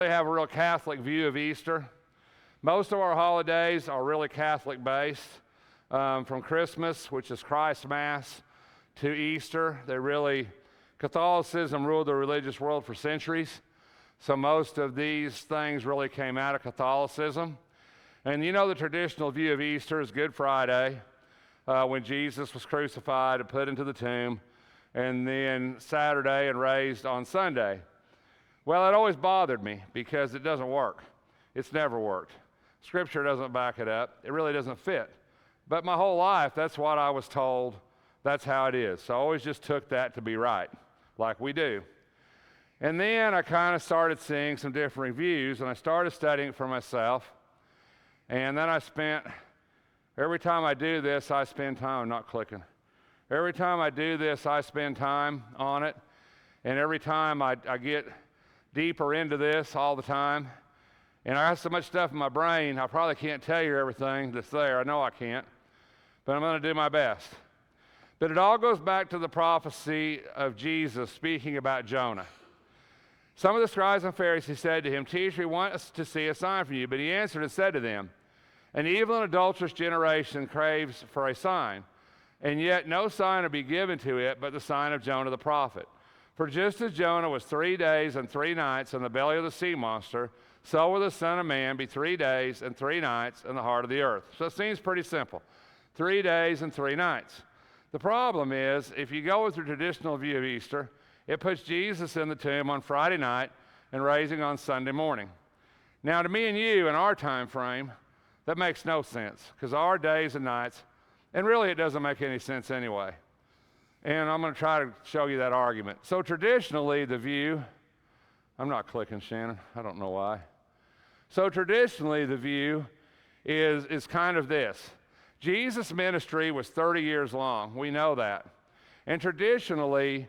They have a real Catholic view of Easter. Most of our holidays are really Catholic-based, from Christmas, which is Christ Mass, to Easter. Catholicism ruled the religious world for centuries, so most of these things really came out of Catholicism. And you know the traditional view of Easter is Good Friday, when Jesus was crucified and put into the tomb, and then Saturday and raised on Sunday. Well, it always bothered me because it doesn't work. It's never worked. Scripture doesn't back it up. It really doesn't fit. But my whole life, that's what I was told. That's how it is. So I always just took that to be right, like we do. And then I kind of started seeing some differing views, and I started studying it for myself. And then every time I do this, I spend time, I'm not clicking. Every time I do this, I spend time on it. And every time I get deeper into this all the time. And I have so much stuff in my brain, I probably can't tell you everything that's there. I know I can't. But I'm going to do my best. But it all goes back to the prophecy of Jesus speaking about Jonah. Some of the scribes and Pharisees said to him, "Teacher, we want us to see a sign from you." But he answered and said to them, "An evil and adulterous generation craves for a sign, and yet no sign will be given to it but the sign of Jonah the prophet. For just as Jonah was 3 days and 3 nights in the belly of the sea monster, so will the Son of Man be 3 days and 3 nights in the heart of the earth." So it seems pretty simple. 3 days and 3 nights. The problem is, if you go with the traditional view of Easter, it puts Jesus in the tomb on Friday night and raising on Sunday morning. Now, to me and you in our time frame, that makes no sense, because our days and nights, and really it doesn't make any sense anyway. And I'm going to try to show you that argument. So traditionally, the view, I'm not clicking, Shannon. I don't know why. So traditionally, the view is kind of this. Jesus' ministry was 30 years long. We know that. And traditionally,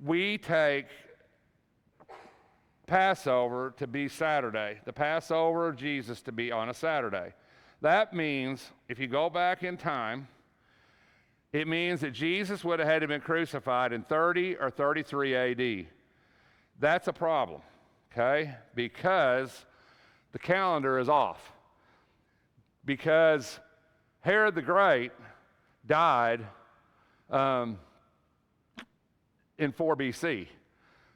we take Passover to be Saturday, the Passover of Jesus to be on a Saturday. That means, if you go back in time, it means that Jesus would have had to been crucified in 30 or 33 AD. That's a problem, okay? Because the calendar is off. Because Herod the Great died in 4 BC.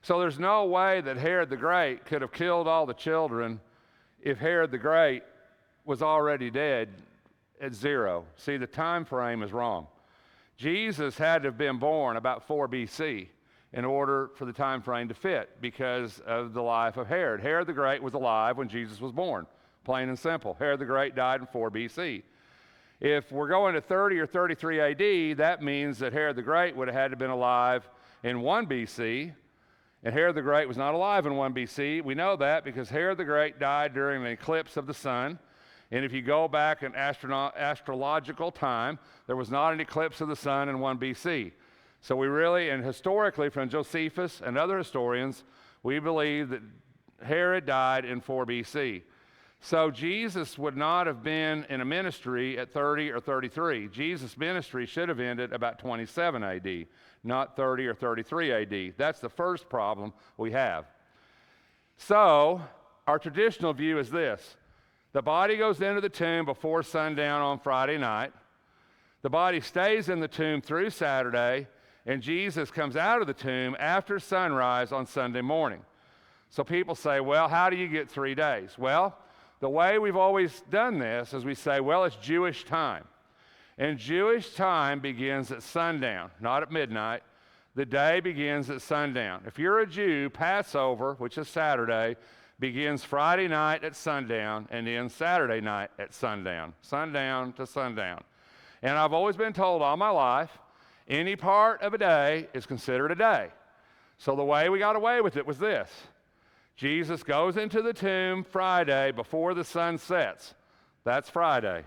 So there's no way that Herod the Great could have killed all the children if Herod the Great was already dead at 0. See, the time frame is wrong. Jesus had to have been born about 4 BC in order for the time frame to fit because of the life of Herod. Herod the Great was alive when Jesus was born, plain and simple. Herod the Great died in 4 BC. If we're going to 30 or 33 AD, that means that Herod the Great would have had to have been alive in 1 BC, and Herod the Great was not alive in 1 BC. We know that because Herod the Great died during the eclipse of the sun. And if you go back in astrological time, there was not an eclipse of the sun in 1 BC. So we really, and historically from Josephus and other historians, we believe that Herod died in 4 BC. So Jesus would not have been in a ministry at 30 or 33. Jesus' ministry should have ended about 27 AD, not 30 or 33 AD. That's the first problem we have. So our traditional view is this. The body goes into the tomb before sundown on Friday night. The body stays in the tomb through Saturday, and Jesus comes out of the tomb after sunrise on Sunday morning. So people say, well, how do you get 3 days? Well, the way we've always done this is we say, well, it's Jewish time. And Jewish time begins at sundown, not at midnight. The day begins at sundown. If you're a Jew, Passover, which is Saturday, begins Friday night at sundown and ends Saturday night at sundown, sundown to sundown. And I've always been told all my life, any part of a day is considered a day. So the way we got away with it was this. Jesus goes into the tomb Friday before the sun sets. That's Friday.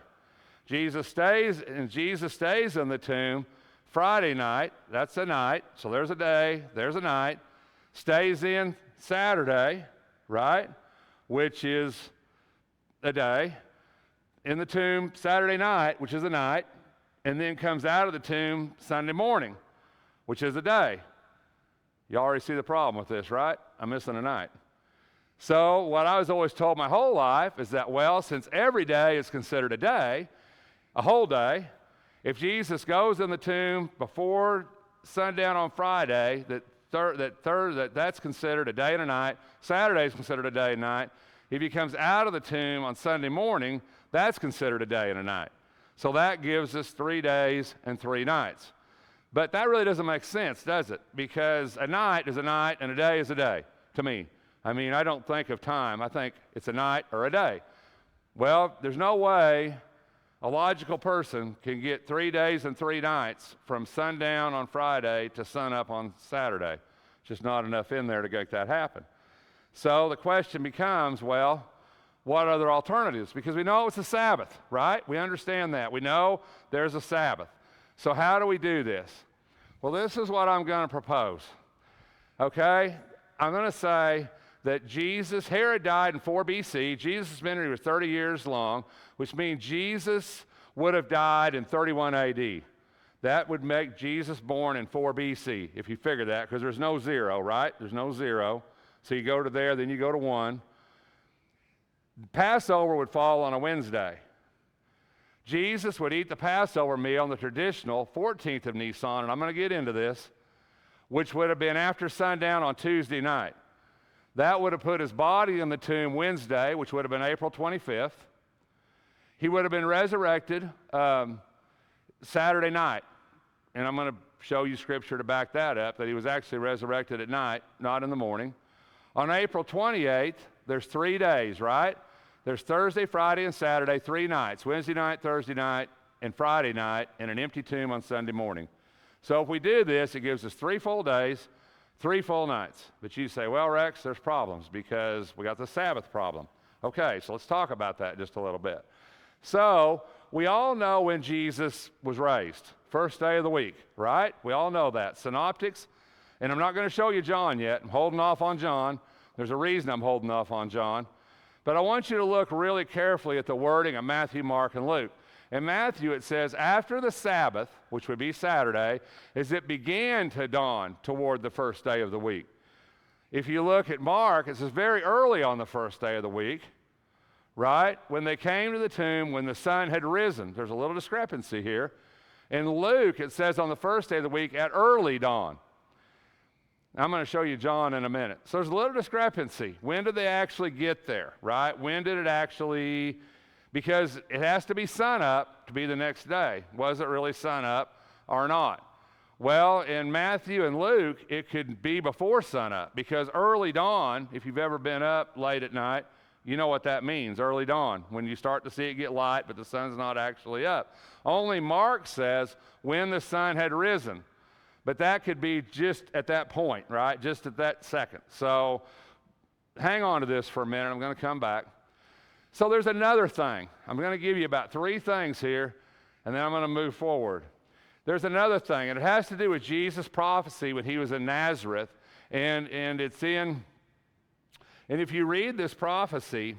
Jesus stays in the tomb Friday night. That's a night. So there's a day, there's a night. Stays in Saturday, right, which is a day, in the tomb Saturday night, which is a night, and then comes out of the tomb Sunday morning, which is a day. You already see the problem with this, right? I'm missing a night. So what I was always told my whole life is that, well, since every day is considered a day, a whole day, if Jesus goes in the tomb before sundown on Friday, that's considered a day and a night. Saturday is considered a day and night. If he comes out of the tomb on Sunday morning, that's considered a day and a night. So that gives us 3 days and 3 nights. But that really doesn't make sense, does it? Because a night is a night and a day is a day to me. I mean, I don't think of time. I think it's a night or a day. Well, there's no way a logical person can get 3 days and 3 nights from sundown on Friday to sunup on Saturday. Just not enough in there to make that happen. So the question becomes, well, what other alternatives? Because we know it's a Sabbath, right? We understand that. We know there's a Sabbath. So how do we do this? Well, this is what I'm going to propose. Okay? I'm going to say that Herod died in 4 BC. Jesus' ministry was 30 years long, which means Jesus would have died in 31 AD. That would make Jesus born in 4 BC, if you figure that, because there's no 0, right? There's no 0. So you go to there, then you go to 1. Passover would fall on a Wednesday. Jesus would eat the Passover meal on the traditional 14th of Nisan, and I'm going to get into this, which would have been after sundown on Tuesday night. That would have put his body in the tomb Wednesday, which would have been April 25th. He would have been resurrected Saturday night. And I'm going to show you scripture to back that up, that he was actually resurrected at night, not in the morning. On April 28th, there's 3 days, right? There's Thursday, Friday, and Saturday, 3 nights, Wednesday night, Thursday night, and Friday night, and an empty tomb on Sunday morning. So if we do this, it gives us 3 full days, 3 full nights. But you say, well, Rex, there's problems because we got the Sabbath problem. Okay, so let's talk about that just a little bit. So we all know when Jesus was raised, first day of the week, right? We all know that. Synoptics, and I'm not going to show you John yet. I'm holding off on John. There's a reason I'm holding off on John. But I want you to look really carefully at the wording of Matthew, Mark, and Luke. In Matthew, it says, after the Sabbath, which would be Saturday, as it began to dawn toward the first day of the week. If you look at Mark, it says very early on the first day of the week, right? When they came to the tomb, when the sun had risen. There's a little discrepancy here. In Luke, it says on the first day of the week at early dawn. I'm going to show you John in a minute. So there's a little discrepancy. When did they actually get there, right? When did it actually, because it has to be sun up to be the next day. Was it really sun up or not? Well, in Matthew and Luke, it could be before sun up, because early dawn, if you've ever been up late at night, you know what that means, early dawn, when you start to see it get light, but the sun's not actually up. Only Mark says when the sun had risen. But that could be just at that point, right? Just at that second. So hang on to this for a minute. I'm going to come back. So there's another thing. I'm going to give you about 3 things here, and then I'm going to move forward. There's another thing, and it has to do with Jesus' prophecy when he was in Nazareth. And it's in, and if you read this prophecy,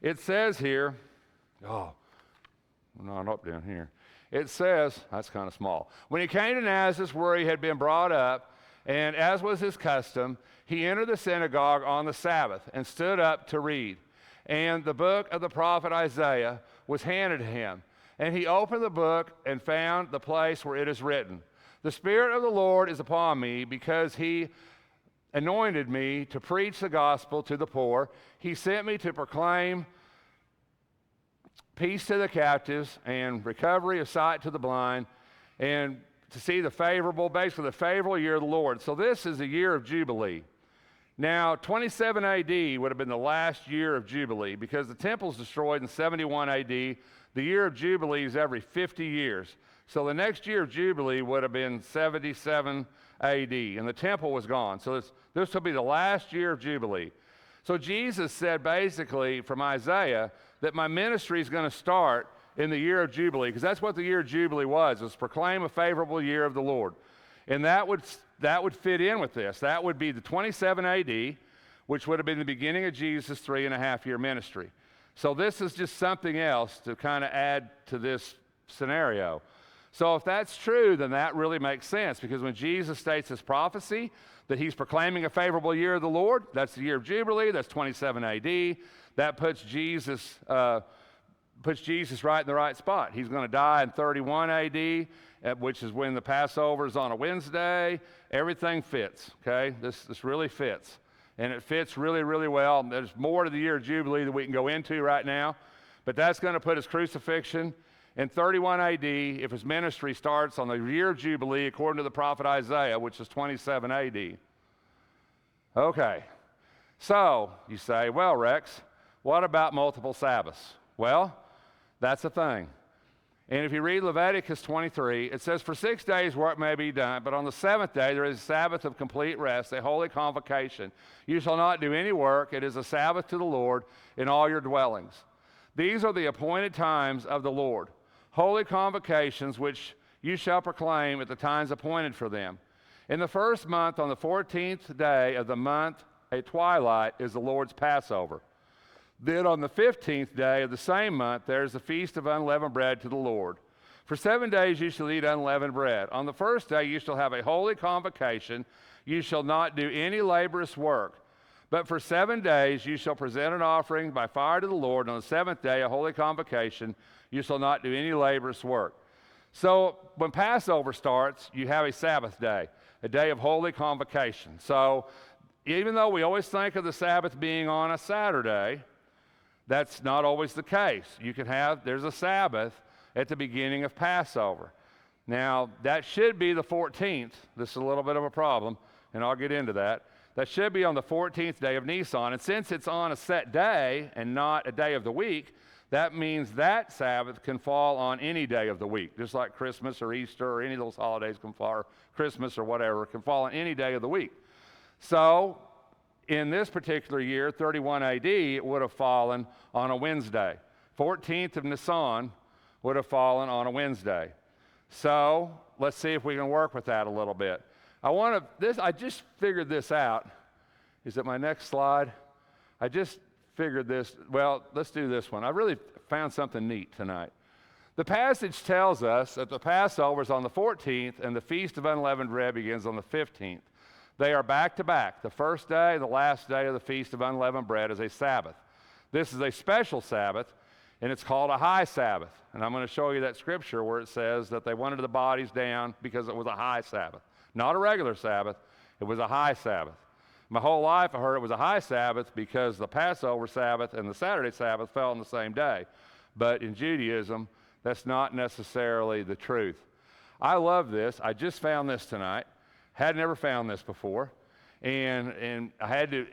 it says here, oh, not up down here. It says, that's kind of small. When he came to Nazareth where he had been brought up, and as was his custom, he entered the synagogue on the Sabbath and stood up to read. And the book of the prophet Isaiah was handed to him. And he opened the book and found the place where it is written, "The Spirit of the Lord is upon me, because he anointed me to preach the gospel to the poor. He sent me to proclaim peace to the captives and recovery of sight to the blind, and to see the favorable year of the Lord." So this is a year of Jubilee. Now, 27 AD would have been the last year of Jubilee, because the temple's destroyed in 71 AD. The year of Jubilee is every 50 years. So the next year of Jubilee would have been 77 AD, and the temple was gone. So this will be the last year of Jubilee. So Jesus said basically from Isaiah that my ministry is going to start in the year of Jubilee, because that's what the year of Jubilee was proclaim a favorable year of the Lord. And that would fit in with this. That would be the 27 AD, which would have been the beginning of Jesus' 3.5-year ministry. So this is just something else to kind of add to this scenario. So if that's true, then that really makes sense, because when Jesus states his prophecy that he's proclaiming a favorable year of the Lord, that's the year of Jubilee, that's 27 AD, that puts Jesus right in the right spot. He's going to die in 31 AD, which is when the Passover is on a Wednesday. Everything fits, okay? This really fits. And it fits really, really well. There's more to the year of Jubilee that we can go into right now, but that's going to put his crucifixion in 31 AD if his ministry starts on the year of Jubilee according to the prophet Isaiah, which is 27 AD. Okay, so you say, well, Rex, what about multiple Sabbaths? Well, that's the thing. And if you read Leviticus 23, it says, for 6 days work may be done, but on the seventh day there is a Sabbath of complete rest, a holy convocation. You shall not do any work. It is a Sabbath to the Lord in all your dwellings. These are the appointed times of the Lord, holy convocations which you shall proclaim at the times appointed for them. In the first month, on the 14th day of the month, at twilight, is the Lord's Passover. Then on the 15th day of the same month, there is the feast of unleavened bread to the Lord. For 7 days you shall eat unleavened bread. On the first day you shall have a holy convocation. You shall not do any laborious work. But for 7 days you shall present an offering by fire to the Lord. On the seventh day, a holy convocation. You shall not do any laborious work. So when Passover starts, you have a Sabbath day, a day of holy convocation. So even though we always think of the Sabbath being on a Saturday, that's not always the case. There's a Sabbath at the beginning of Passover. Now, that should be the 14th. This is a little bit of a problem, and I'll get into that. That should be on the 14th day of Nisan. And since it's on a set day and not a day of the week, that means that Sabbath can fall on any day of the week, just like Christmas or Easter or any of those holidays can fall, or Christmas or whatever, can fall on any day of the week. So in this particular year, 31 AD, it would have fallen on a Wednesday. 14th of Nisan would have fallen on a Wednesday. So let's see if we can work with that a little bit. I just figured this out. Is it my next slide? I just figured this. Well, let's do this one. I really found something neat tonight. The passage tells us that the Passover is on the 14th and the Feast of Unleavened Bread begins on the 15th. They are back to back. The first day, the last day of the Feast of Unleavened Bread is a Sabbath. This is a special Sabbath, and it's called a high Sabbath. And I'm going to show you that scripture where it says that they wanted the bodies down because it was a high Sabbath. Not a regular Sabbath, it was a high Sabbath. My whole life I heard it was a high Sabbath because the Passover Sabbath and the Saturday Sabbath fell on the same day. But in Judaism, that's not necessarily the truth. I love this. I just found this tonight. Had never found this before, and I had to.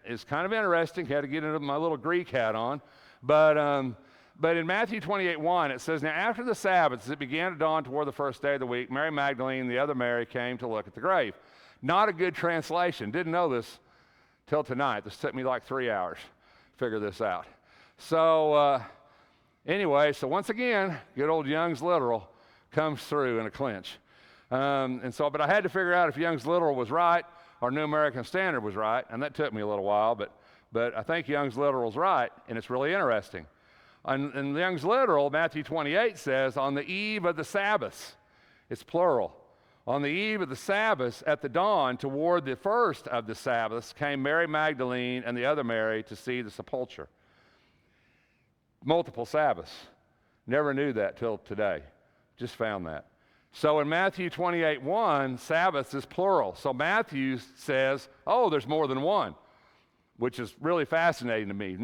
It's kind of interesting. Had to get into my little Greek hat on, but in Matthew 28:1 it says, now after the Sabbath, as it began to dawn toward the first day of the week, Mary Magdalene and the other Mary came to look at the grave. Not a good translation. Didn't know this till tonight. This took me like 3 hours to figure this out. So anyway, so once again, good old Young's Literal comes through in a clinch. But I had to figure out if Young's Literal was right or New American Standard was right, and that took me a little while, but I think Young's Literal's right, and it's really interesting. In Young's Literal, Matthew 28 says, on the eve of the Sabbaths, it's plural. On the eve of the Sabbaths, at the dawn, toward the first of the Sabbaths, came Mary Magdalene and the other Mary to see the sepulchre. Multiple Sabbaths. Never knew that till today. Just found that. So in Matthew 28:1, Sabbaths is plural. So Matthew says, oh, there's more than one, which is really fascinating to me.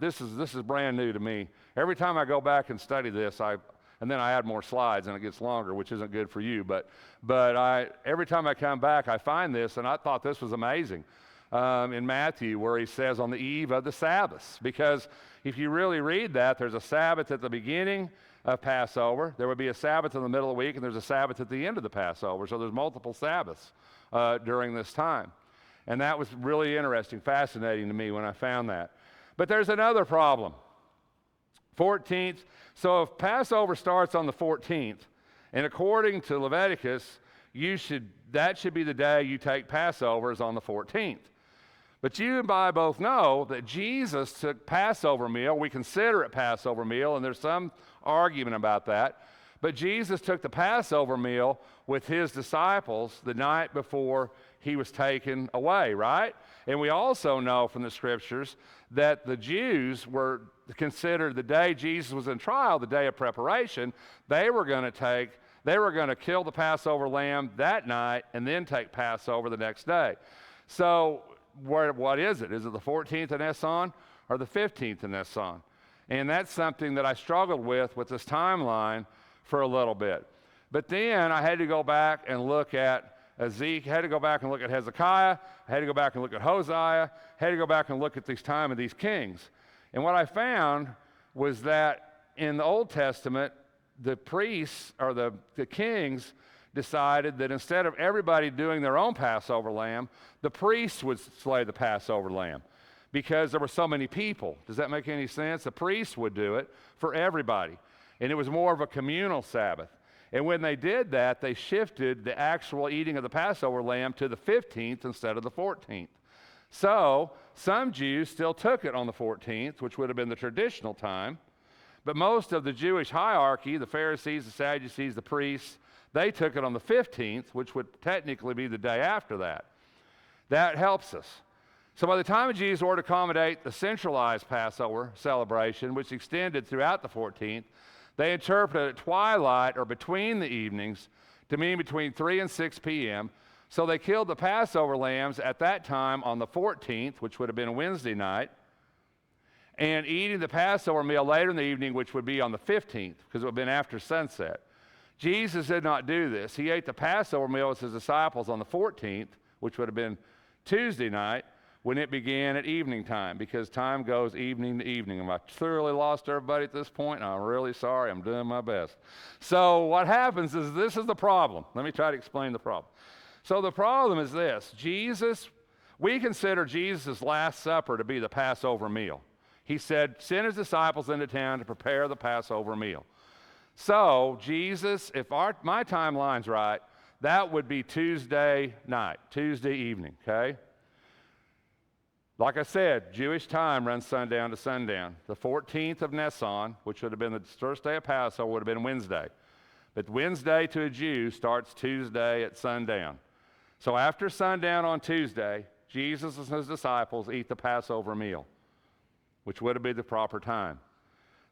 This is brand new to me. Every time I go back and study this, and then I add more slides and it gets longer, which isn't good for you. But every time I come back, I find this, and I thought this was amazing in Matthew, where he says on the eve of the Sabbaths. Because if you really read that, there's a Sabbath at the beginning of Passover. There would be a Sabbath in the middle of the week, and there's a Sabbath at the end of the Passover. So there's multiple Sabbaths during this time. And that was really interesting, fascinating to me when I found that. But there's another problem. 14th. So if Passover starts on the 14th, and according to Leviticus, that should be the day you take Passover is on the 14th. But you and I both know that Jesus took Passover meal. We consider it Passover meal, and there's some argument about that. But Jesus took the Passover meal with his disciples the night before he was taken away, right? And we also know from the scriptures that the Jews were considered the day Jesus was in trial, the day of preparation. They were going to kill the Passover lamb that night and then take Passover the next day. So what is it? Is it the 14th of Nisan or the 15th of Nisan? And that's something that I struggled with this timeline for a little bit. But then I had to go back and look at Ezekiel, had to go back and look at Hezekiah, I had to go back and look at Hosea, had to go back and look at this time of these kings. And what I found was that in the Old Testament, the priests or the kings decided that instead of everybody doing their own Passover lamb, the priests would slay the Passover lamb because there were so many people. Does that make any sense? The priests would do it for everybody. And it was more of a communal Sabbath. And when they did that, they shifted the actual eating of the Passover lamb to the 15th instead of the 14th. So some Jews still took it on the 14th, which would have been the traditional time. But most of the Jewish hierarchy, the Pharisees, the Sadducees, the priests, they took it on the 15th, which would technically be the day after that. That helps us. So by the time of Jesus' order to accommodate the centralized Passover celebration, which extended throughout the 14th, they interpreted at twilight or between the evenings to mean between 3 and 6 p.m. So they killed the Passover lambs at that time on the 14th, which would have been a Wednesday night, and eating the Passover meal later in the evening, which would be on the 15th, because it would have been after sunset. Jesus did not do this. He ate the Passover meal with his disciples on the 14th, which would have been Tuesday night, when it began at evening time, because time goes evening to evening. Am I thoroughly lost everybody at this point? I'm really sorry. I'm doing my best. So what happens is this is the problem. Let me try to explain the problem. So the problem is this. We consider Jesus' Last Supper to be the Passover meal. He said, send his disciples into town to prepare the Passover meal. So Jesus, if my timeline's right, that would be Tuesday night, Tuesday evening, okay? Like I said, Jewish time runs sundown to sundown. The 14th of Nisan, which would have been the first day of Passover, would have been Wednesday. But Wednesday to a Jew starts Tuesday at sundown. So after sundown on Tuesday, Jesus and his disciples eat the Passover meal, which would have been the proper time.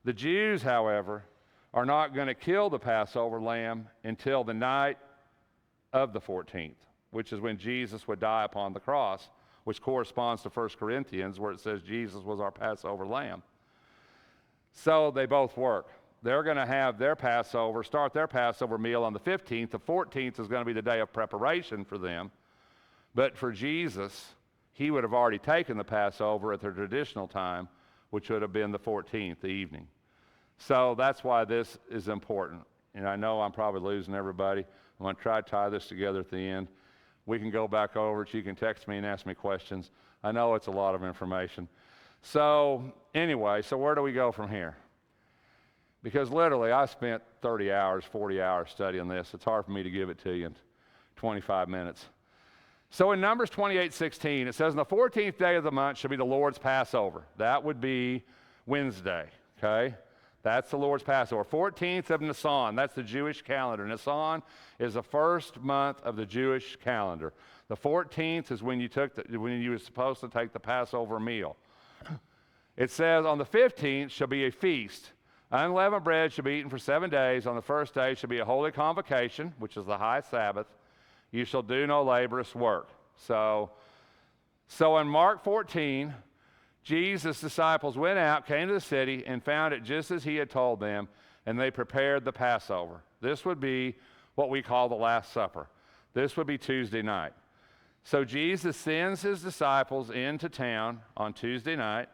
The Jews, however, are not going to kill the Passover lamb until the night of the 14th, which is when Jesus would die upon the cross, which corresponds to 1 Corinthians, where it says Jesus was our Passover lamb. So they both work. They're going to have their Passover, start their Passover meal on the 15th. The 14th is going to be the day of preparation for them. But for Jesus, he would have already taken the Passover at the traditional time, which would have been the 14th, the evening. So that's why this is important. And I know I'm probably losing everybody. I'm going to try to tie this together at the end. We can go back over it. You can text me and ask me questions. I know it's a lot of information. So anyway, so where do we go from here? Because literally I spent 30 hours, 40 hours studying this. It's hard for me to give it to you in 25 minutes. So in Numbers 28:16, it says, on the 14th day of the month shall be the Lord's Passover. That would be Wednesday, okay? That's the Lord's Passover. 14th of Nisan, that's the Jewish calendar. Nisan is the first month of the Jewish calendar. The 14th is when you were supposed to take the Passover meal. It says, on the 15th shall be a feast. Unleavened bread shall be eaten for 7 days. On the first day shall be a holy convocation, which is the high Sabbath. You shall do no laborious work. So in Mark 14, Jesus' disciples went out, came to the city, and found it just as he had told them, and they prepared the Passover. This would be what we call the Last Supper. This would be Tuesday night. So Jesus sends his disciples into town on Tuesday night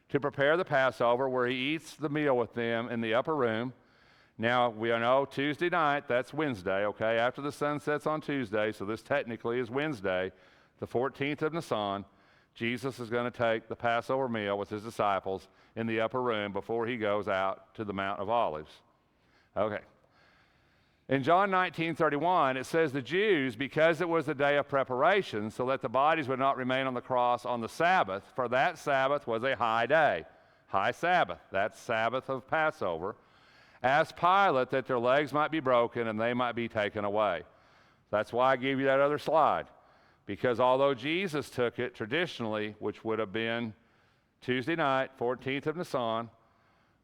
to prepare the Passover, where he eats the meal with them in the upper room. Now, we know Tuesday night, that's Wednesday, okay? After the sun sets on Tuesday, so this technically is Wednesday, the 14th of Nisan. Jesus is going to take the Passover meal with his disciples in the upper room before he goes out to the Mount of Olives. Okay. In John 19:31, it says the Jews, because it was the day of preparation, so that the bodies would not remain on the cross on the Sabbath, for that Sabbath was a high day, high Sabbath. That's Sabbath of Passover. asked Pilate that their legs might be broken and they might be taken away. That's why I gave you that other slide. Because although Jesus took it traditionally, which would have been Tuesday night, 14th of Nisan,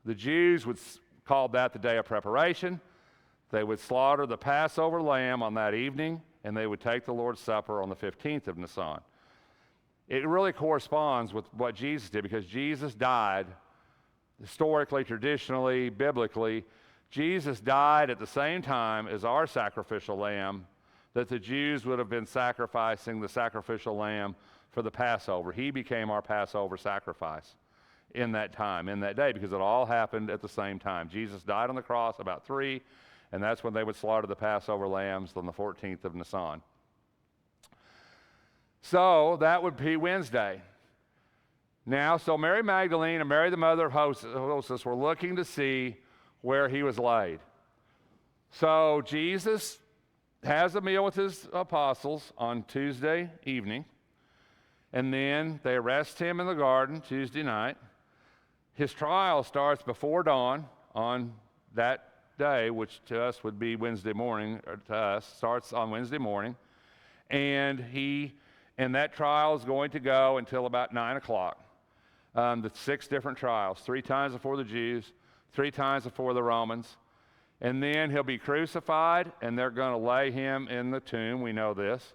the Jews would call that the day of preparation. They would slaughter the Passover lamb on that evening, and they would take the Lord's Supper on the 15th of Nisan. It really corresponds with what Jesus did, because Jesus died historically, traditionally, biblically. Jesus died at the same time as our sacrificial lamb that the Jews would have been sacrificing the sacrificial lamb for the Passover. He became our Passover sacrifice in that time, in that day, because it all happened at the same time. Jesus died on the cross about 3, and that's when they would slaughter the Passover lambs on the 14th of Nisan. So that would be Wednesday. Now, so Mary Magdalene and Mary the mother of Hostess were looking to see where he was laid. So Jesus has a meal with his apostles on Tuesday evening, and then they arrest him in the garden Tuesday night. His trial starts before dawn on that day, which to us would be Wednesday morning, or to us, starts on Wednesday morning, and that trial is going to go until about 9 o'clock. The 6 different trials, 3 times before the Jews, 3 times before the Romans. And then he'll be crucified, and they're going to lay him in the tomb. We know this.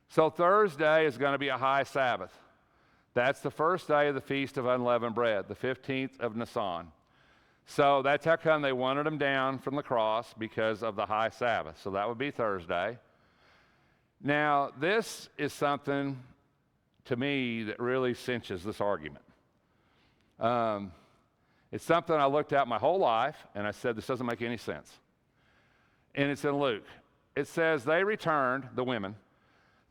So Thursday is going to be a high Sabbath. That's the first day of the Feast of Unleavened Bread, the 15th of Nisan. So that's how come they wanted him down from the cross, because of the high Sabbath. So that would be Thursday. Now, this is something to me that really cinches this argument. It's something I looked at my whole life, and I said, this doesn't make any sense. And it's in Luke. It says, they returned, the women,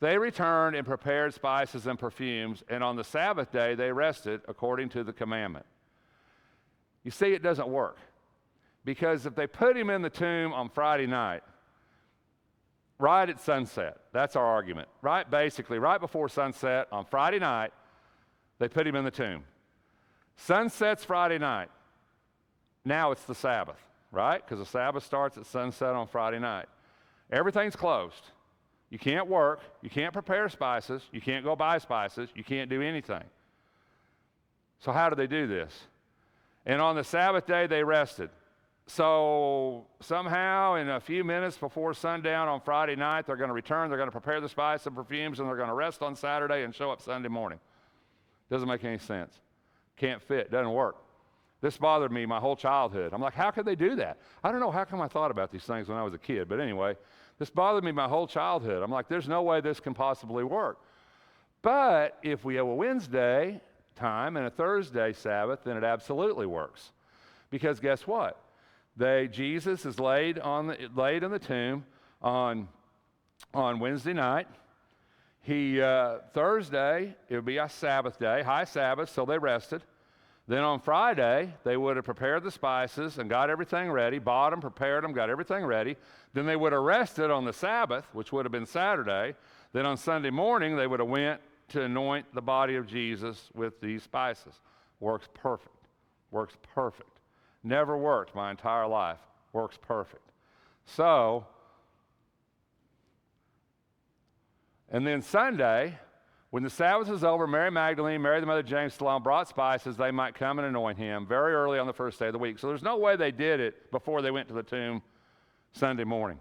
they returned and prepared spices and perfumes, and on the Sabbath day they rested according to the commandment. You see, it doesn't work. Because if they put him in the tomb on Friday night, right at sunset, that's our argument, right? Basically, right before sunset on Friday night, they put him in the tomb. Sunset's Friday night. Now it's the Sabbath, right? Because the Sabbath starts at sunset on Friday night. Everything's closed. You can't work. You can't prepare spices. You can't go buy spices. You can't do anything. So how do they do this? And on the Sabbath day, they rested. So somehow in a few minutes before sundown on Friday night, they're going to return. They're going to prepare the spices and perfumes, and they're going to rest on Saturday and show up Sunday morning. Doesn't make any sense. Can't fit, doesn't work. This bothered me my whole childhood. I'm like, how could they do that? I don't know how come I thought about these things when I was a kid, but anyway, this bothered me my whole childhood. I'm like, there's no way this can possibly work. But if we have a Wednesday time and a Thursday Sabbath, then it absolutely works. Because guess what? Jesus is laid in the tomb on Wednesday night. Thursday, it would be a Sabbath day, high Sabbath, so they rested. Then on Friday, they would have prepared the spices and got everything ready, bought them, prepared them, got everything ready. Then they would have rested on the Sabbath, which would have been Saturday. Then on Sunday morning, they would have went to anoint the body of Jesus with these spices. Works perfect. Works perfect. Never worked my entire life. Works perfect. So, and then Sunday, when the Sabbath was over, Mary Magdalene, Mary the mother of James, Salome brought spices they might come and anoint him very early on the first day of the week. So there's no way they did it before they went to the tomb Sunday morning,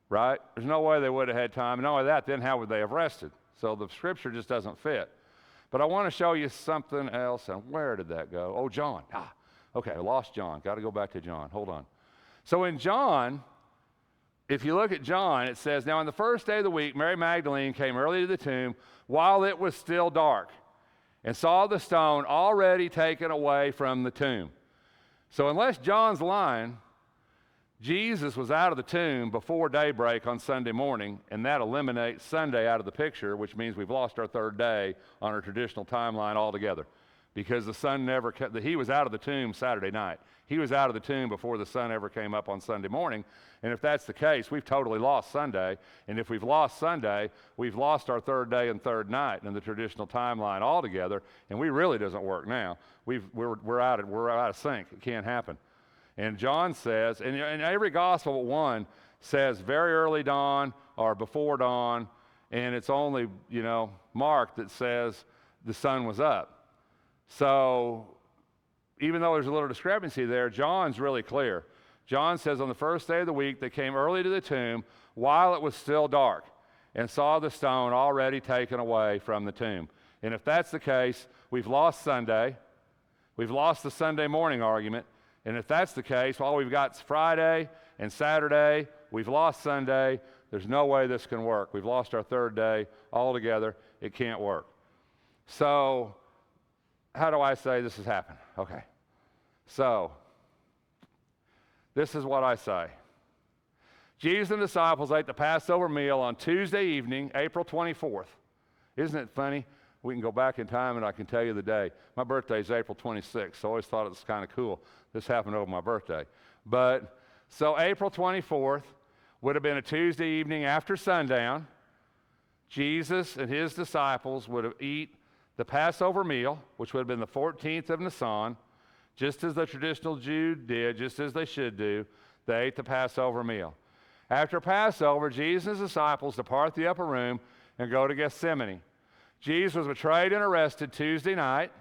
right? There's no way they would have had time. And not only that, then how would they have rested? So the scripture just doesn't fit. But I want to show you something else. And where did that go? Oh, John. Okay, I lost John. Got to go back to John. Hold on. So in John, if you look at John, it says, now on the first day of the week, Mary Magdalene came early to the tomb while it was still dark and saw the stone already taken away from the tomb. So unless John's lying, Jesus was out of the tomb before daybreak on Sunday morning, and that eliminates Sunday out of the picture, which means we've lost our third day on our traditional timeline altogether, because the sun never kept, he was out of the tomb Saturday night. He was out of the tomb before the sun ever came up on Sunday morning. And if that's the case, we've totally lost Sunday. And if we've lost Sunday, we've lost our third day and third night in the traditional timeline altogether. And we really doesn't work now. We're out of sync. It can't happen. And John says, and every gospel but one says very early dawn or before dawn, and it's only, Mark that says the sun was up. So even though there's a little discrepancy there, John's really clear. John says on the first day of the week, they came early to the tomb while it was still dark and saw the stone already taken away from the tomb. And if that's the case, we've lost Sunday. We've lost the Sunday morning argument. And if that's the case, all we've got is Friday and Saturday. We've lost Sunday. There's no way this can work. We've lost our third day altogether. It can't work. So how do I say this has happened? Okay. So this is what I say. Jesus and the disciples ate the Passover meal on Tuesday evening, April 24th. Isn't it funny? We can go back in time and I can tell you the day. My birthday is April 26th, so I always thought it was kind of cool. This happened over my birthday. So April 24th would have been a Tuesday evening after sundown. Jesus and his disciples would have eaten the Passover meal, which would have been the 14th of Nisan, just as the traditional Jew did, just as they should do. They ate the Passover meal. After Passover, Jesus and his disciples depart the upper room and go to Gethsemane. Jesus was betrayed and arrested Tuesday night.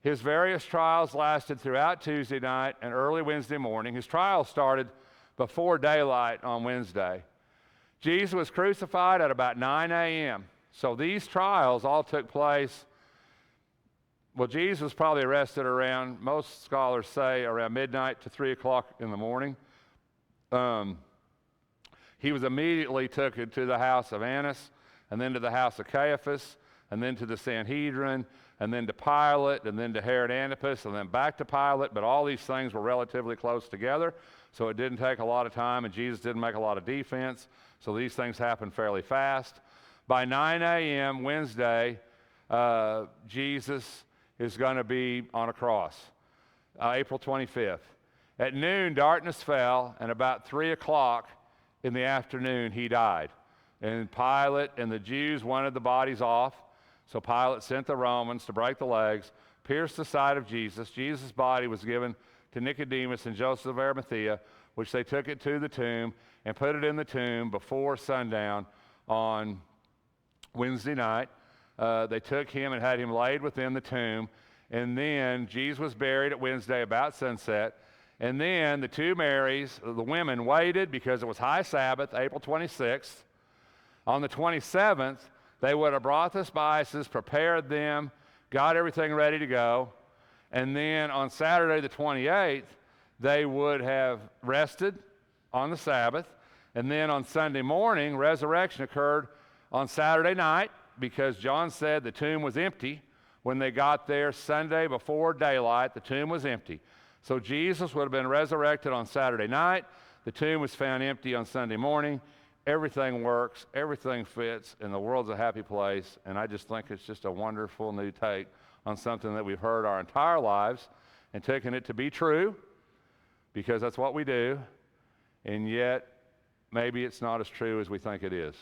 His various trials lasted throughout Tuesday night and early Wednesday morning. His trial started before daylight on Wednesday. Jesus was crucified at about 9 a.m. So these trials all took place. Well, Jesus was probably arrested around, most scholars say, around midnight to 3 o'clock in the morning. He was immediately taken to the house of Annas, and then to the house of Caiaphas, and then to the Sanhedrin, and then to Pilate, and then to Herod Antipas, and then back to Pilate. But all these things were relatively close together, so it didn't take a lot of time, and Jesus didn't make a lot of defense, so these things happened fairly fast. By 9 a.m. Wednesday, Jesus is going to be on a cross, April 25th. At noon, darkness fell, and about 3 o'clock in the afternoon, he died. And Pilate and the Jews wanted the bodies off, so Pilate sent the Romans to break the legs, pierce the side of Jesus. Jesus' body was given to Nicodemus and Joseph of Arimathea, which they took it to the tomb and put it in the tomb before sundown on Wednesday night. They took him and had him laid within the tomb, and then Jesus was buried at Wednesday about sunset. And then the two Marys, the women, waited because it was high Sabbath, April 26th. On the 27th, they would have brought the spices, prepared them, got everything ready to go. And then on Saturday the 28th, they would have rested on the Sabbath. And then on Sunday morning, resurrection occurred on Saturday night because John said the tomb was empty. When they got there Sunday before daylight, the tomb was empty. So Jesus would have been resurrected on Saturday night. The tomb was found empty on Sunday morning. Everything works, everything fits, and the world's a happy place. And I just think it's just a wonderful new take on something that we've heard our entire lives and taken it to be true because that's what we do. And yet, maybe it's not as true as we think it is.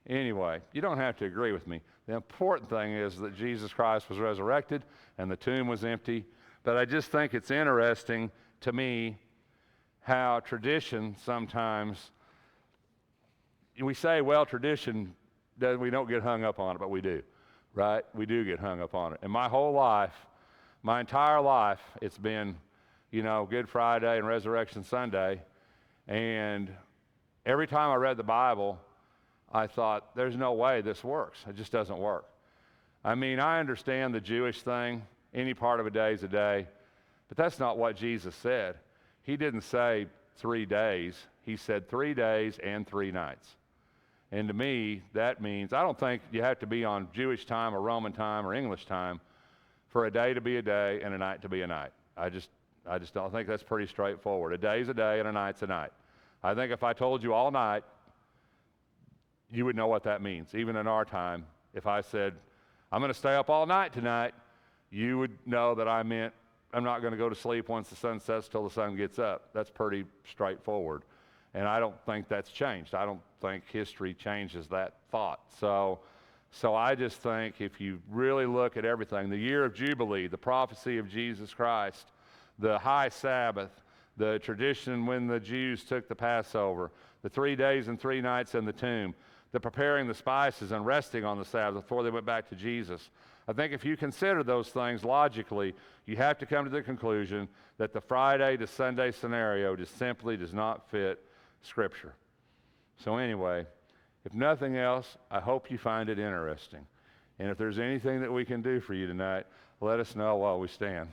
Anyway, you don't have to agree with me. The important thing is that Jesus Christ was resurrected and the tomb was empty. But I just think it's interesting to me how tradition sometimes, we say, well, tradition, we don't get hung up on it, but we do, right? We do get hung up on it. And my whole life, my entire life, it's been, Good Friday and Resurrection Sunday. And every time I read the Bible, I thought, there's no way this works. It just doesn't work. I mean, I understand the Jewish thing. Any part of a day is a day. But that's not what Jesus said. He didn't say 3 days. He said 3 days and 3 nights. And to me, that means, I don't think you have to be on Jewish time or Roman time or English time for a day to be a day and a night to be a night. I just don't think that's pretty straightforward. A day's a day and a night's a night. I think if I told you all night, you would know what that means. Even in our time, if I said, I'm going to stay up all night tonight, you would know that I meant I'm not going to go to sleep once the sun sets till the sun gets up. That's pretty straightforward. And I don't think that's changed. I don't think history changes that thought. So I just think if you really look at everything, the year of Jubilee, the prophecy of Jesus Christ, the high Sabbath, the tradition when the Jews took the Passover, the 3 days and 3 nights in the tomb, the preparing the spices and resting on the Sabbath before they went back to Jesus. I think if you consider those things logically, you have to come to the conclusion that the Friday to Sunday scenario just simply does not fit Scripture. So anyway, if nothing else, I hope you find it interesting. And if there's anything that we can do for you tonight, let us know while we stand.